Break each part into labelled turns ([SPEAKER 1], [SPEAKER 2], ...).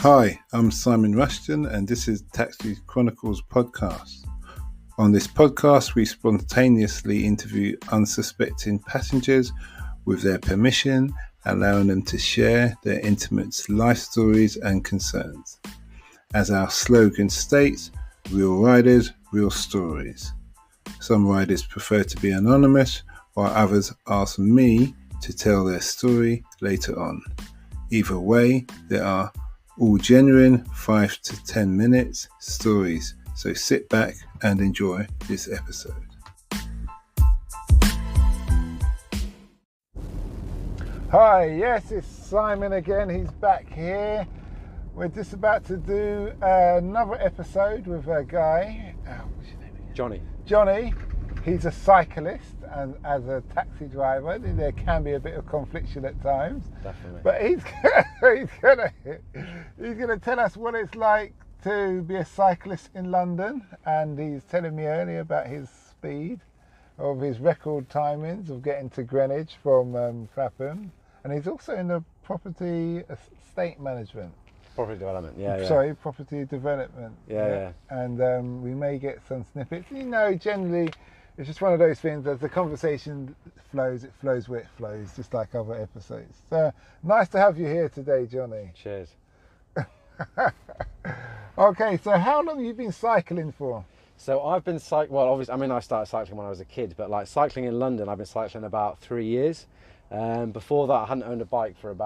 [SPEAKER 1] Hi, I'm Simon Rushton and this is Taxi Chronicles Podcast. On this podcast, we spontaneously interview unsuspecting passengers with their permission, allowing them to share their intimate life stories and concerns. As our slogan states, real riders, real stories. Some riders prefer to be anonymous, while others ask me to tell their story later on. Either way, there are all genuine 5 to 10 minutes stories, so sit back and enjoy this episode. Hi, yes, it's Simon again. He's back here. We're just about to do another episode with a guy. What's your name again? Johnny. He's a cyclist, and as a taxi driver, there can be a bit of confliction at times.
[SPEAKER 2] Definitely.
[SPEAKER 1] But he's gonna tell us what it's like to be a cyclist in London, and he's telling me earlier about his speed, of his record timings of getting to Greenwich from Clapham, and he's also in the property estate management.
[SPEAKER 2] Property development,
[SPEAKER 1] Property development.
[SPEAKER 2] Yeah.
[SPEAKER 1] And we may get some snippets. You know, generally, it's just one of those things. As the conversation flows, it flows where it flows, just like other episodes. So nice to have you here today, Johnny.
[SPEAKER 2] Cheers.
[SPEAKER 1] Okay, so how long have you been cycling for?
[SPEAKER 2] So I've been obviously, I started cycling when I was a kid, but like cycling in London, I've been cycling about 3 years. Before that, I hadn't owned a bike since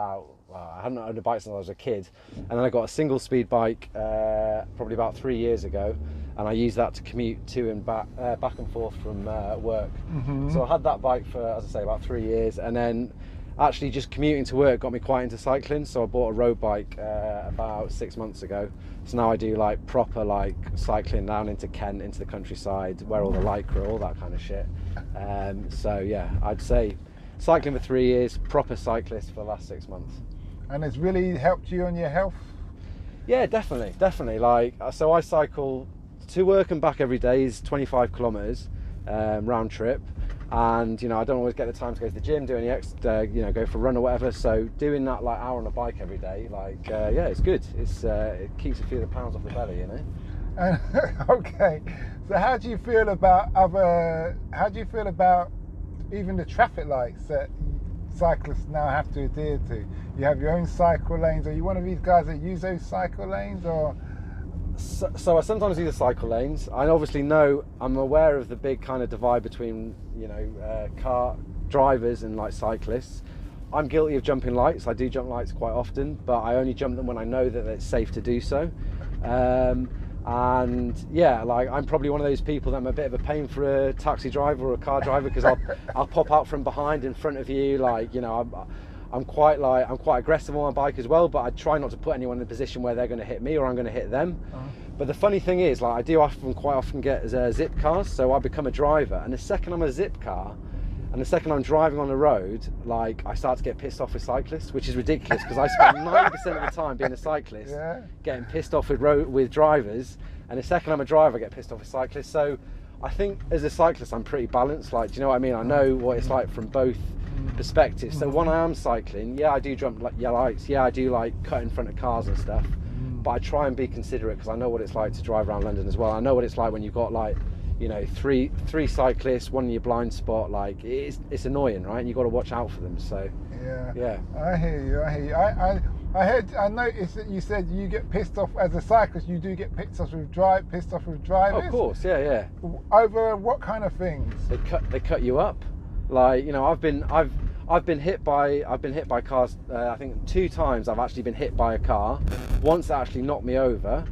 [SPEAKER 2] I was a kid, and then I got a single speed bike probably about 3 years ago, and I used that to commute to and back and forth from work. Mm-hmm. So I had that bike for, as I say, about 3 years, and then actually just commuting to work got me quite into cycling, so I bought a road bike about 6 months ago. So now I do like proper like cycling down into Kent, into the countryside, wear all the lycra, all that kind of shit. So yeah, I'd say cycling for 3 years, proper cyclist for the last 6 months. And
[SPEAKER 1] it's really helped you on your health?
[SPEAKER 2] Yeah, definitely. Like, so I cycle to work and back every day, is 25 kilometers round trip. And, you know, I don't always get the time to go to the gym, do any extra, go for a run or whatever. So doing that like hour on a bike every day, like, it's good. It keeps a few of the pounds off the belly, you know?
[SPEAKER 1] Okay. So how do you feel about even the traffic lights that cyclists now have to adhere to? You have your own cycle lanes. Are you one of these guys that use those cycle lanes, or?
[SPEAKER 2] So I sometimes use the cycle lanes. I'm aware of the big kind of divide between, car drivers and like cyclists. I'm guilty of jumping lights. I do jump lights quite often, but I only jump them when I know that it's safe to do so. And yeah, like I'm probably one of those people that I'm a bit of a pain for a taxi driver or a car driver, because I'll pop out from behind in front of you, like, you know, I'm quite aggressive on my bike as well, but I try not to put anyone in a position where they're going to hit me or I'm going to hit them. Uh-huh. But the funny thing is, like, I do quite often get zip cars, so I become a driver, and the second I'm a zip car and the second I'm driving on the road, like, I start to get pissed off with cyclists, which is ridiculous, because I spend 90% of the time being a cyclist, getting pissed off with drivers, and the second I'm a driver, I get pissed off with cyclists. So I think as a cyclist, I'm pretty balanced. Like, do you know what I mean? I know what it's like from both perspectives. So when I am cycling, I do jump yellow lights. I do like cut in front of cars and stuff, but I try and be considerate, because I know what it's like to drive around London as well. I know what it's like when you've got like, you know, three cyclists, one in your blind spot. Like, it's annoying, right? And you've got to watch out for them. So yeah. I hear you. I noticed that you said you get pissed off as a cyclist. You do get pissed off with drivers. Of course, yeah.
[SPEAKER 1] Over what kind of things?
[SPEAKER 2] They cut you up. Like, you know, I've been hit by cars. I think 2 times I've actually been hit by a car. Once it actually knocked me over.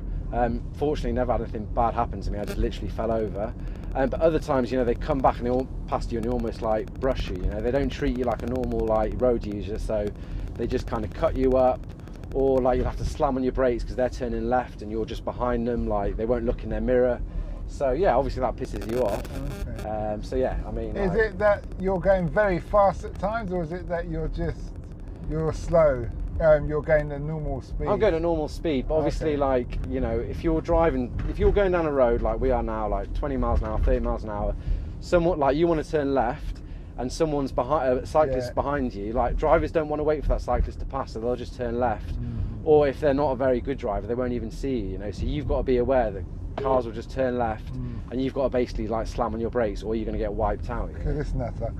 [SPEAKER 2] Fortunately, never had anything bad happen to me. I just literally fell over. But other times, you know, they come back and they all past you and they almost like brush you. You know, they don't treat you like a normal like road user. So they just kind of cut you up, or like you'll have to slam on your brakes because they're turning left and you're just behind them. Like, they won't look in their mirror. So yeah, obviously that pisses you off. Okay. So yeah, I mean.
[SPEAKER 1] Is it that you're going very fast at times, or is it that you're slow? You're going at normal speed?
[SPEAKER 2] I'm going at normal speed, but obviously, like, you know, if you're going down a road like we are now, like 20 miles an hour, 30 miles an hour, somewhat like you want to turn left, and someone's behind, a cyclist behind you. Like, drivers don't want to wait for that cyclist to pass, so they'll just turn left. or if they're not a very good driver, they won't even see you, you know. So you've got to be aware that cars will just turn left, and you've got to basically like slam on your brakes, or you're going to get wiped out.
[SPEAKER 3] Look at this nutter.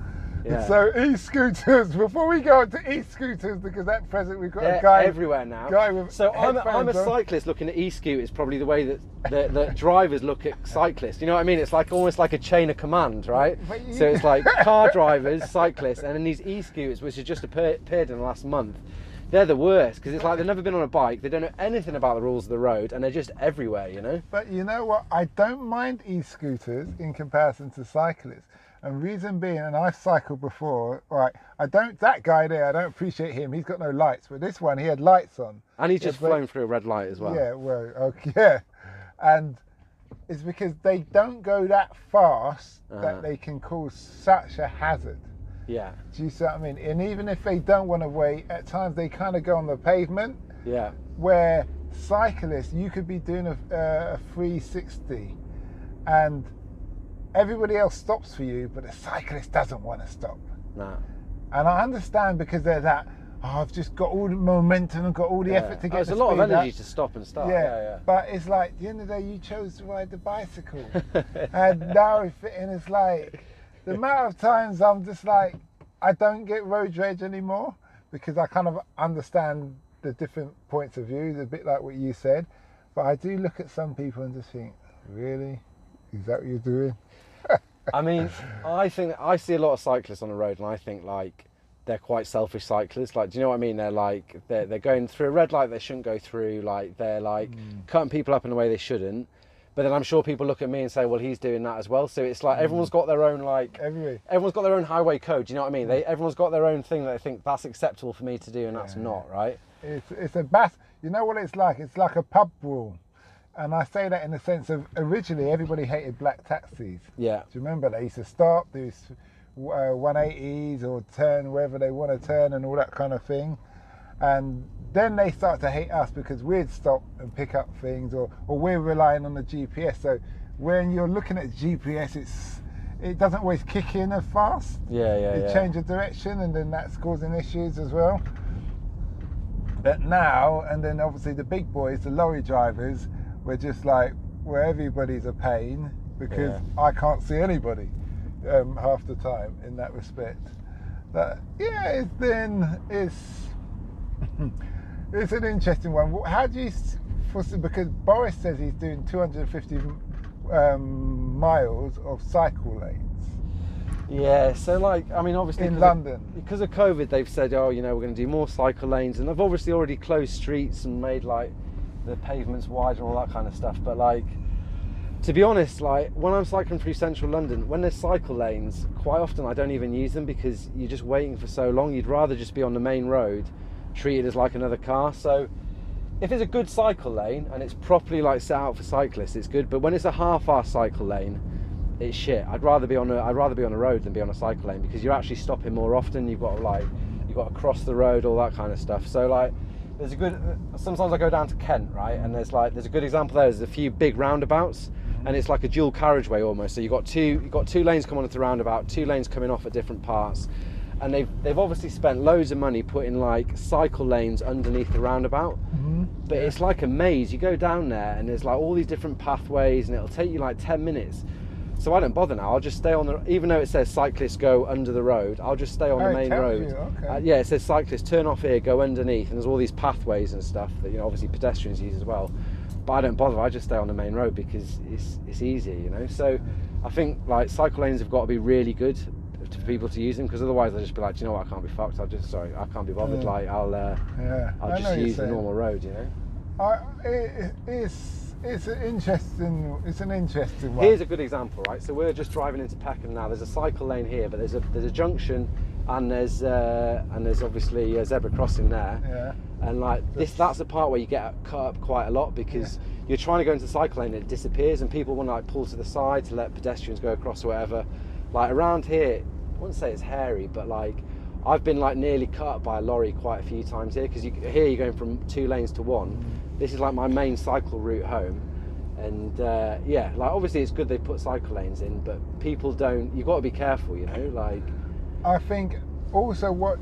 [SPEAKER 2] Yeah.
[SPEAKER 3] So e-scooters, before we go on to e-scooters, because at present we've got
[SPEAKER 2] They're
[SPEAKER 3] a guy
[SPEAKER 2] everywhere now.
[SPEAKER 3] With
[SPEAKER 2] I'm a
[SPEAKER 3] headphones on.
[SPEAKER 2] cyclist looking at e-scooters, probably the way that drivers look at cyclists. You know what I mean? It's like almost like a chain of command, right? So it's like car drivers, cyclists, and then these e-scooters, which have just appeared in the last month. They're the worst, because it's like they've never been on a bike, they don't know anything about the rules of the road, and they're just everywhere, you know?
[SPEAKER 3] But you know what? I don't mind e-scooters in comparison to cyclists. And reason being, and I've cycled before, right, that guy there, I don't appreciate him, he's got no lights, but this one, he had lights on.
[SPEAKER 2] And he's just flown through a red light as well.
[SPEAKER 3] Yeah, well, okay, yeah. And it's because they don't go that fast that they can cause such a hazard.
[SPEAKER 2] Yeah.
[SPEAKER 3] Do you see what I mean? And even if they don't want to wait, at times they kind of go on the pavement.
[SPEAKER 2] Yeah.
[SPEAKER 3] Where cyclists, you could be doing a 360 and everybody else stops for you, but the cyclist doesn't want to stop.
[SPEAKER 2] No.
[SPEAKER 3] And I understand, because they're that, I've just got all the momentum and got all the effort to get
[SPEAKER 2] there's a lot of energy to stop and start. Yeah.
[SPEAKER 3] But it's like, at the end of the day, you chose to ride the bicycle. And now it's like, the amount of times I'm just like, I don't get road rage anymore, because I kind of understand the different points of view, a bit like what you said. But I do look at some people and just think, really? Is that what you're doing?
[SPEAKER 2] I mean, I think I see a lot of cyclists on the road, and I think like they're quite selfish cyclists. Like, do you know what I mean? They're like they're going through a red light they shouldn't go through. Like they're like cutting people up in a way they shouldn't. But then I'm sure people look at me and say, well, he's doing that as well. So it's like everyone's got their own everyone's got their own highway code. Do you know what I mean? Everyone's got their own thing that they think that's acceptable for me to do, and that's not, right?
[SPEAKER 3] It's a bass. You know what it's like? It's like a pub rule. And I say that in the sense of, originally everybody hated black taxis.
[SPEAKER 2] Yeah.
[SPEAKER 3] Do you remember? They used to stop, do 180s or turn wherever they want to turn and all that kind of thing. And then they start to hate us because we'd stop and pick up things, or we're relying on the GPS. So when you're looking at GPS, it doesn't always kick in as fast. You change the direction, and then that's causing issues as well. But now, and then obviously the big boys, the lorry drivers, we're just like, where everybody's a pain, because I can't see anybody half the time in that respect. But yeah, it's an interesting one. How do you foresee, because Boris says he's doing 250 miles of cycle lanes.
[SPEAKER 2] Yeah, so like, I mean, obviously
[SPEAKER 3] in London,
[SPEAKER 2] because of COVID, they've said, oh, you know, we're going to do more cycle lanes, and they've obviously already closed streets and made like the pavements wider and all that kind of stuff. But like, to be honest, like when I'm cycling through central London, when there's cycle lanes, quite often I don't even use them, because you're just waiting for so long. You'd rather just be on the main road, treated as like another car. So if it's a good cycle lane and it's properly like set out for cyclists, it's good. But when it's a half-assed cycle lane, it's shit. I'd rather be on a road than be on a cycle lane, because you're actually stopping more often. You've got to cross the road, all that kind of stuff. So like, sometimes I go down to Kent, right, and there's a good example there. There's a few big roundabouts, and it's like a dual carriageway almost. So you've got two lanes coming onto the roundabout, two lanes coming off at different parts, and they've obviously spent loads of money putting like cycle lanes underneath the roundabout. But it's like a maze. You go down there and there's like all these different pathways, and it'll take you like 10 minutes. So I don't bother now. I'll just stay on even though it says cyclists go under the road, I'll just stay on the main road.
[SPEAKER 3] Okay.
[SPEAKER 2] It says cyclists turn off here, go underneath, and there's all these pathways and stuff that, you know, obviously pedestrians use as well. But I don't bother. I just stay on the main road because it's easier, you know. So I think like cycle lanes have got to be really good for people to use them, because otherwise they'll just be like, do you know what, I can't be fucked. I can't be bothered. Like I'll just use the normal road, you know.
[SPEAKER 3] It's an interesting one.
[SPEAKER 2] Here's a good example, right? So we're just driving into Peckham now. There's a cycle lane here, but there's a junction, and there's obviously a zebra crossing there.
[SPEAKER 3] Yeah.
[SPEAKER 2] And like that's the part where you get cut up quite a lot, because you're trying to go into the cycle lane and it disappears, and people want to like pull to the side to let pedestrians go across or whatever. Like around here, I wouldn't say it's hairy, but like I've been like nearly cut up by a lorry quite a few times here, because here you're going from 2 lanes to 1. This is like my main cycle route home, and like obviously it's good they put cycle lanes in, but people don't. You've got to be careful, you know. Like,
[SPEAKER 3] I think also what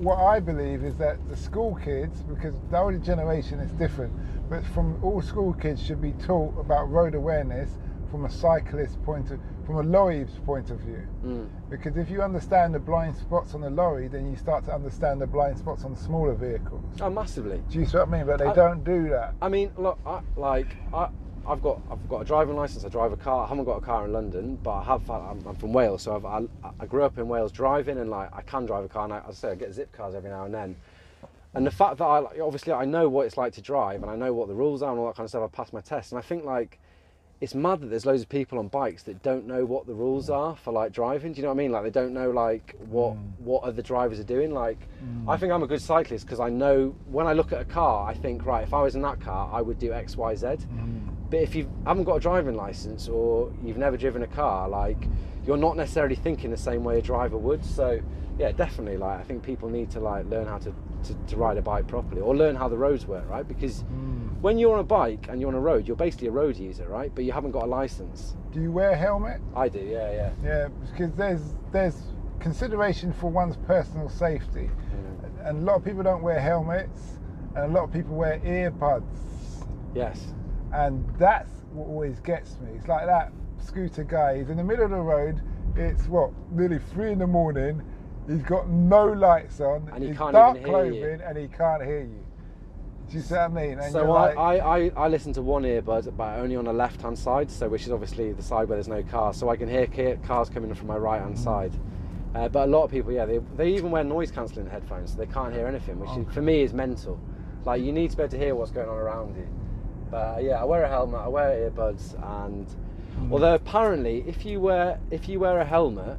[SPEAKER 3] what I believe is that the school kids, because the older generation is different, but from all school kids should be taught about road awareness from a cyclist from a lorry's point of view. Because if you understand the blind spots on the lorry, then you start to understand the blind spots on smaller vehicles.
[SPEAKER 2] Oh, massively.
[SPEAKER 3] Do you see what I mean? But they don't do that.
[SPEAKER 2] I mean, look, I've got a driving license. I drive a car. I haven't got a car in London, but I'm from Wales, so I grew up in Wales driving, and like I can drive a car. And I get zip cars every now and then. And the fact that obviously I know what it's like to drive, and I know what the rules are and all that kind of stuff. I passed my test, and I think like it's mad that there's loads of people on bikes that don't know what the rules are for like driving. Do you know what I mean? Like they don't know like what other drivers are doing. Like I think I'm a good cyclist because I know when I look at a car, I think, right, if I was in that car, I would do X, Y, Z. But if you haven't got a driving license or you've never driven a car, like you're not necessarily thinking the same way a driver would. So yeah, definitely, like I think people need to like learn how to ride a bike properly, or learn how the roads work, right? Because when you're on a bike and you're on a road, you're basically a road user, right? But you haven't got a license.
[SPEAKER 3] Do you wear a helmet?
[SPEAKER 2] I do, yeah.
[SPEAKER 3] Yeah, because there's consideration for one's personal safety, and a lot of people don't wear helmets, and a lot of people wear earbuds.
[SPEAKER 2] Yes.
[SPEAKER 3] And that's what always gets me. It's like that scooter guy. He's in the middle of the road. It's nearly 3 a.m. He's got no lights on.
[SPEAKER 2] And he
[SPEAKER 3] he's
[SPEAKER 2] can't
[SPEAKER 3] dark
[SPEAKER 2] even hear you.
[SPEAKER 3] clothing, and he can't hear you. Do you see what I mean? And
[SPEAKER 2] so I listen to one earbud, but only on the left-hand side, so which is obviously the side where there's no cars, so I can hear cars coming from my right-hand side. But a lot of people, yeah, they even wear noise-cancelling headphones, so they can't hear anything, which for me is mental. Like you need to be able to hear what's going on around you. But yeah, I wear a helmet, I wear earbuds, and although apparently if you wear a helmet,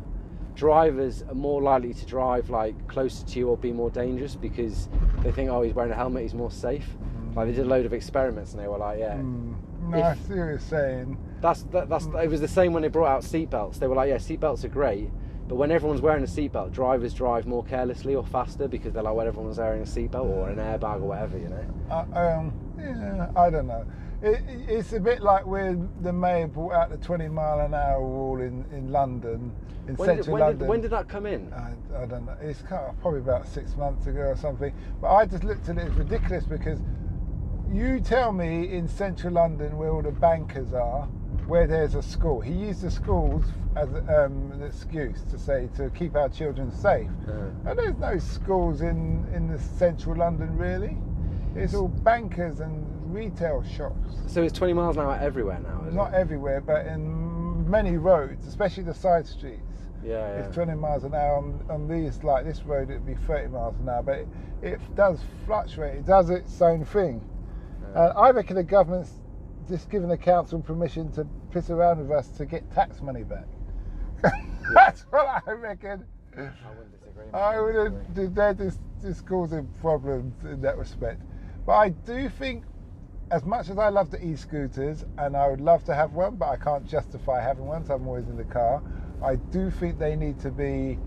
[SPEAKER 2] drivers are more likely to drive like closer to you or be more dangerous because they think, oh, he's wearing a helmet, he's more safe. Like they did a load of experiments and they were like, yeah.
[SPEAKER 3] No, I see what you're saying.
[SPEAKER 2] It was the same when they brought out seatbelts. They were like, yeah, seatbelts are great, but when everyone's wearing a seatbelt, drivers drive more carelessly or faster because they're like, well, everyone's wearing a seatbelt or an airbag or whatever, you know.
[SPEAKER 3] Yeah, I don't know. It's a bit like when the mayor brought out the 20-mile-an-hour rule in London, central London.
[SPEAKER 2] When did that come in?
[SPEAKER 3] I don't know. It's probably about 6 months ago or something. But I just looked at it as ridiculous because you tell me in central London where all the bankers are, where there's a school. He used the schools as an excuse to keep our children safe. And there's no schools in the central London really. It's all bankers and retail shops.
[SPEAKER 2] So it's 20 miles an hour everywhere now, is it?
[SPEAKER 3] Not everywhere, but in many roads, especially the side streets.
[SPEAKER 2] Yeah.
[SPEAKER 3] It's 20 miles an hour. On these, like this road, it'd be 30 miles an hour, but it does fluctuate. It does its own thing. I reckon the government's just given the council permission to piss around with us to get tax money back. That's what I reckon.
[SPEAKER 2] I wouldn't disagree.
[SPEAKER 3] They're just causing problems in that respect. But I do think, as much as I love the e-scooters, and I would love to have one, but I can't justify having one, so I'm always in the car, I do think they need to be,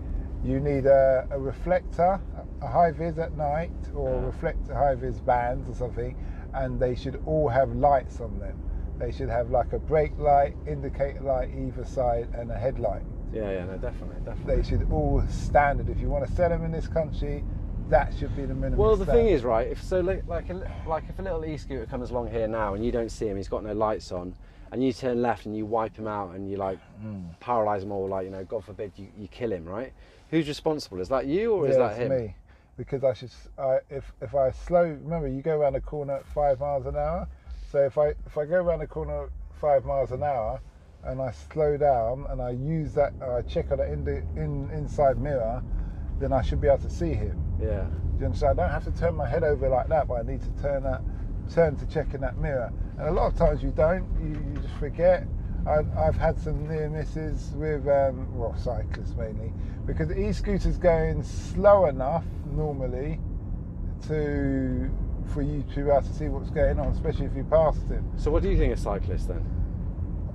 [SPEAKER 3] you need a reflector, a high-vis at night, or reflector high-vis bands or something, and they should all have lights on them. They should have like a brake light, indicator light either side, and a headlight.
[SPEAKER 2] Yeah, no, definitely.
[SPEAKER 3] They should all standard. If you want to sell them in this country, that should be the minimum.
[SPEAKER 2] Well, the
[SPEAKER 3] standard.
[SPEAKER 2] thing is, right, if if a little e-scooter comes along here now and you don't see him, he's got no lights on, and you turn left and you wipe him out and you like paralyze him, or like, you know, God forbid you kill him, right? Who's responsible? Is that you or is that him?
[SPEAKER 3] It's me, because if I slow, remember you go around the corner at 5 miles an hour. So if I go around the corner at 5 miles an hour and I slow down and I use that, I check on the inside mirror, then I should be able to see him.
[SPEAKER 2] Yeah.
[SPEAKER 3] Do you understand? I don't have to turn my head over like that, but I need to turn to check in that mirror. And a lot of times you don't, you just forget. I've had some near misses with, cyclists mainly, because the e-scooter's going slow enough normally for you to be able to see what's going on, especially if you passed him.
[SPEAKER 2] So what do you think of cyclists then?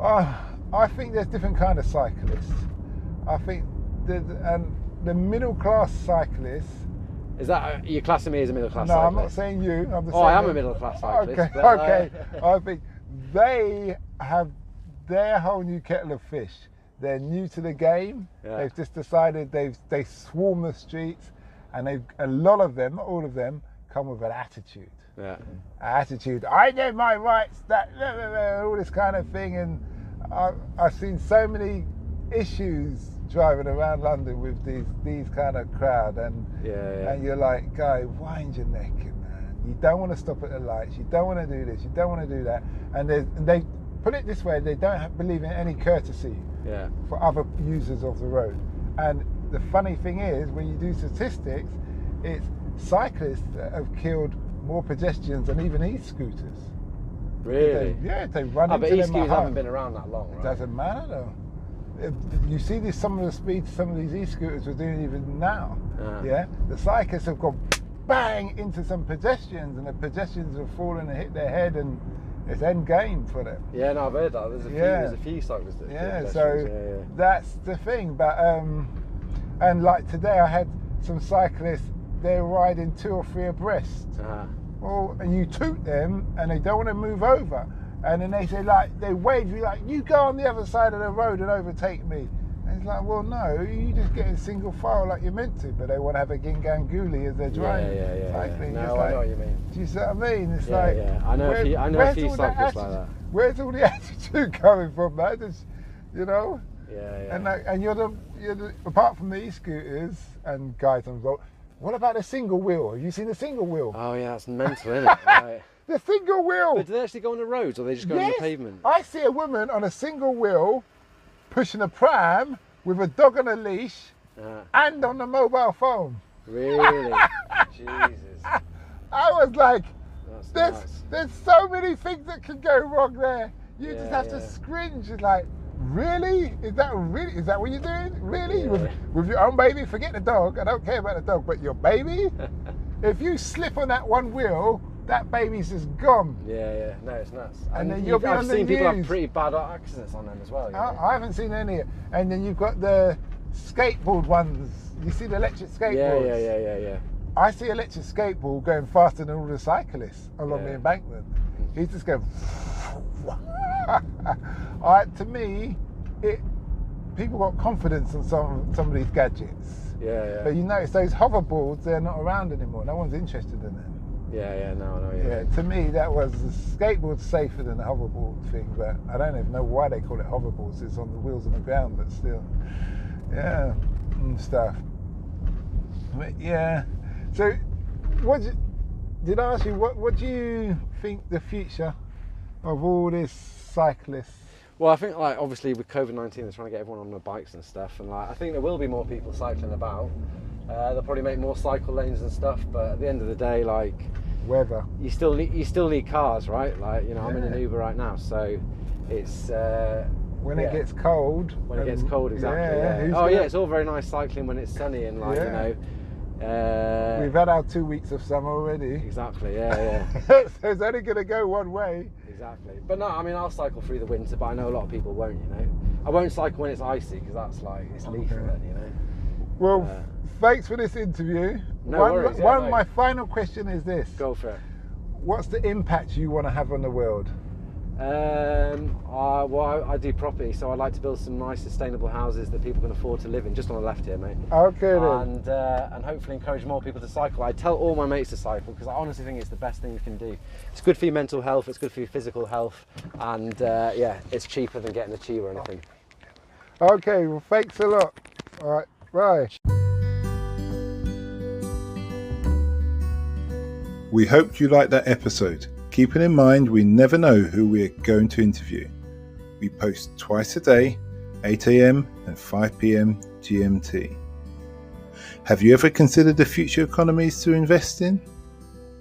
[SPEAKER 3] I think there's different kind of cyclists. I think the middle class cyclists.
[SPEAKER 2] Is that you're classing me as a middle class
[SPEAKER 3] cyclist? No, I'm not saying you. I'm just saying
[SPEAKER 2] I am a middle class cyclist.
[SPEAKER 3] Okay,
[SPEAKER 2] but,
[SPEAKER 3] okay. I think they have their whole new kettle of fish. They're new to the game. Yeah. They've just decided they swarm the streets, and a lot of them, not all of them, come with an attitude.
[SPEAKER 2] Yeah.
[SPEAKER 3] Attitude. I know my rights. That all this kind of thing, and I've seen so many issues driving around London with these kind of crowd, and you're like, guy, wind your neck, man. You don't want to stop at the lights. You don't want to do this. You don't want to do that. And they put it this way: they don't believe in any courtesy for other users of the road. And the funny thing is, when you do statistics, it's cyclists that have killed more pedestrians than even e-scooters.
[SPEAKER 2] Really?
[SPEAKER 3] They run into
[SPEAKER 2] but
[SPEAKER 3] them.
[SPEAKER 2] e-scooters haven't been around that long, right?
[SPEAKER 3] It doesn't matter though. You see some of the speeds some of these e-scooters are doing even now. The cyclists have gone bang into some pedestrians, and the pedestrians have fallen and hit their head, and it's end game for them.
[SPEAKER 2] Yeah, no, I've heard that. There's a few cyclists that
[SPEAKER 3] that's the thing. But and like today, I had some cyclists. They're riding 2 or 3 abreast. Well, and you toot them, and they don't want to move over. And then they say, like, they wave you like, you go on the other side of the road and overtake me. And it's like, well, no, you just get in single file like you're meant to. But they want to have a ginganguli as they're driving. Cycling.
[SPEAKER 2] No, I know what you mean.
[SPEAKER 3] Do you see what I mean? It's
[SPEAKER 2] I know a few cyclists like that.
[SPEAKER 3] Where's all the attitude coming from, man? Just, you know? And you're the apart from the e-scooters and guys on the road, what about the single wheel? Have you seen the single wheel?
[SPEAKER 2] Oh yeah, that's mental, isn't it? Right.
[SPEAKER 3] The single wheel.
[SPEAKER 2] But do they actually go on the roads, or they just go on the pavement?
[SPEAKER 3] I see a woman on a single wheel pushing a pram with a dog on a leash and on the mobile phone.
[SPEAKER 2] Really? Jesus.
[SPEAKER 3] I was like,
[SPEAKER 2] That's
[SPEAKER 3] there's so many things that can go wrong there. You just have to scringe. It's like, really? Is that what you're doing? Really? With your own baby? Forget the dog. I don't care about the dog, but your baby? If you slip on that one wheel, that baby's just gone.
[SPEAKER 2] No, it's nuts.
[SPEAKER 3] And then you'll be on the news.
[SPEAKER 2] I've seen people have pretty bad accidents on them as well.
[SPEAKER 3] I haven't seen any. And then you've got the skateboard ones. You see the electric skateboards?
[SPEAKER 2] Yeah.
[SPEAKER 3] I see electric skateboard going faster than all the cyclists along the embankment. He's just going. To me, people got confidence in some of these gadgets. But you notice those hoverboards, they're not around anymore. No one's interested in them. To me, that was the skateboard's safer than the hoverboard thing, but I don't even know why they call it hoverboards. It's on the wheels on the ground, but still, and stuff. But so did I ask you what do you think the future of all this cyclists?
[SPEAKER 2] Well, I think like obviously with COVID-19, they're trying to get everyone on their bikes and stuff, and like I think there will be more people cycling about. They'll probably make more cycle lanes and stuff, but at the end of the day, like
[SPEAKER 3] weather,
[SPEAKER 2] you still need cars, right? Like I'm in an Uber right now, so it's
[SPEAKER 3] when it gets cold.
[SPEAKER 2] When it gets cold, exactly. It's all very nice cycling when it's sunny and like
[SPEAKER 3] we've had our 2 weeks of summer already.
[SPEAKER 2] Exactly,
[SPEAKER 3] So it's only going to go one way.
[SPEAKER 2] Exactly. But no, I mean, I'll cycle through the winter, but I know a lot of people won't, I won't cycle when it's icy, because that's like, it's lethal then,
[SPEAKER 3] Well, thanks for this interview.
[SPEAKER 2] No worries.
[SPEAKER 3] My final question is this.
[SPEAKER 2] Go for it.
[SPEAKER 3] What's the impact you want to have on the world?
[SPEAKER 2] I do property, so I'd like to build some nice sustainable houses that people can afford to live in, just on the left here, mate.
[SPEAKER 3] Okay then.
[SPEAKER 2] And hopefully encourage more people to cycle. I tell all my mates to cycle, because I honestly think it's the best thing you can do. It's good for your mental health, it's good for your physical health, and it's cheaper than getting a Chia or anything.
[SPEAKER 3] Okay, well thanks a lot. All right, bye.
[SPEAKER 1] We hope you liked that episode. Keeping in mind, we never know who we're going to interview. We post twice a day, 8 a.m. and 5 p.m. GMT. Have you ever considered the future economies to invest in?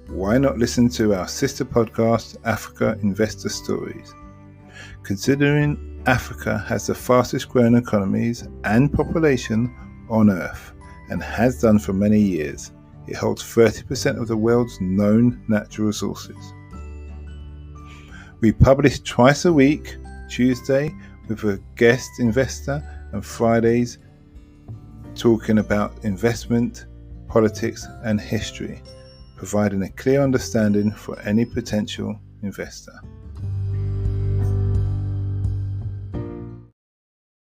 [SPEAKER 1] Why not listen to our sister podcast, Africa Investor Stories? Considering Africa has the fastest growing economies and population on Earth, and has done for many years, it holds 30% of the world's known natural resources. We publish twice a week, Tuesday with a guest investor, and Fridays talking about investment, politics and history, providing a clear understanding for any potential investor.